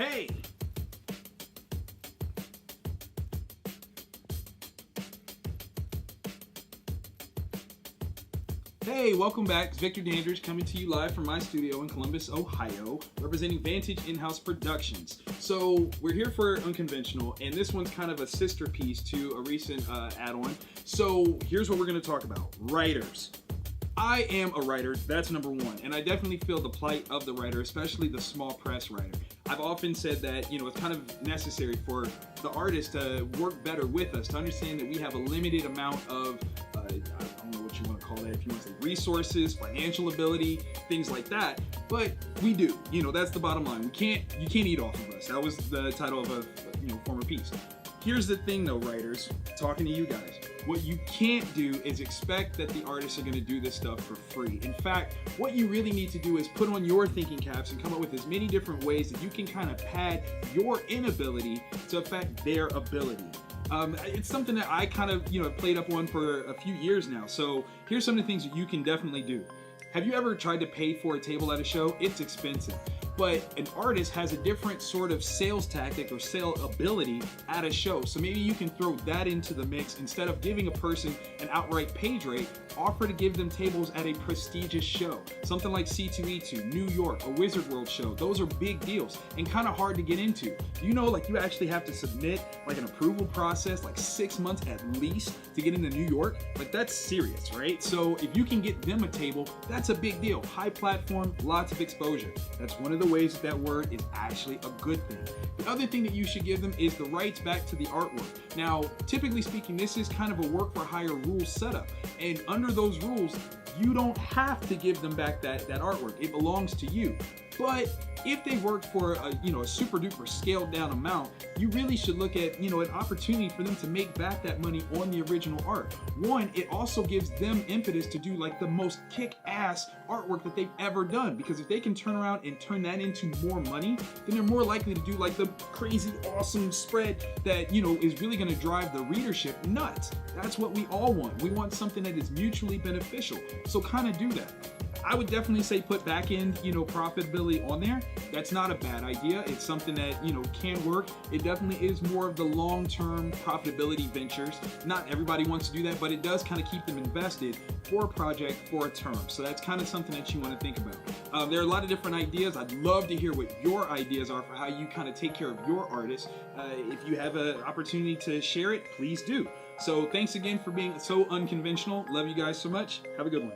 Hey! Hey, welcome back. It's Victor Dandridge coming to you live from my studio in Columbus, Ohio, representing Vantage In-House Productions. So we're here for Unconventional, and this one's kind of a sister piece to a recent add-on. So here's what we're going to talk about. Writers. I am a writer, that's number one, and I definitely feel the plight of the writer, especially the small press writer. I've often said that, it's kind of necessary for the artist to work better with us, to understand that we have a limited amount of, I don't know what you want to call that, if you want to say resources, financial ability, things like that, but we do. That's the bottom line. You can't eat off of us. That was the title of a former piece. Here's the thing though, writers, talking to you guys. What you can't do is expect that the artists are going to do this stuff for free. In fact, what you really need to do is put on your thinking caps and come up with as many different ways that you can kind of pad your inability to affect their ability. It's something that I kind of, played up on for a few years now. So here's some of the things that you can definitely do. Have you ever tried to pay for a table at a show? It's expensive. But an artist has a different sort of sales tactic or sale ability at a show. So maybe you can throw that into the mix. Instead of giving a person an outright page rate, offer to give them tables at a prestigious show. Something like C2E2, New York, a Wizard World show. Those are big deals and kind of hard to get into. You actually have to submit like an approval process, like 6 months at least to get into New York. Like that's serious, right? So if you can get them a table, that's a big deal. High platform, lots of exposure. That's one of the ways that word is actually a good thing. The other thing that you should give them is the rights back to the artwork. Now, typically speaking, this is kind of a work for hire rule setup. And under those rules, you don't have to give them back that artwork. It belongs to you. But if they work for a super duper scaled down amount, you really should look at an opportunity for them to make back that money on the original art. One, it also gives them impetus to do like the most kick-ass artwork that they've ever done, because if they can turn around and turn that into more money, then they're more likely to do like the crazy awesome spread that is really going to drive the readership nuts. That's what we all want. We want something that is mutually beneficial. So kind of do that. I would definitely say put back-end, profitability on there. That's not a bad idea. It's something that, can work. It definitely is more of the long-term profitability ventures. Not everybody wants to do that, but it does kind of keep them invested for a project, for a term. So that's kind of something that you want to think about. There are a lot of different ideas. I'd love to hear what your ideas are for how you kind of take care of your artists. If you have an opportunity to share it, please do. So thanks again for being so unconventional. Love you guys so much. Have a good one.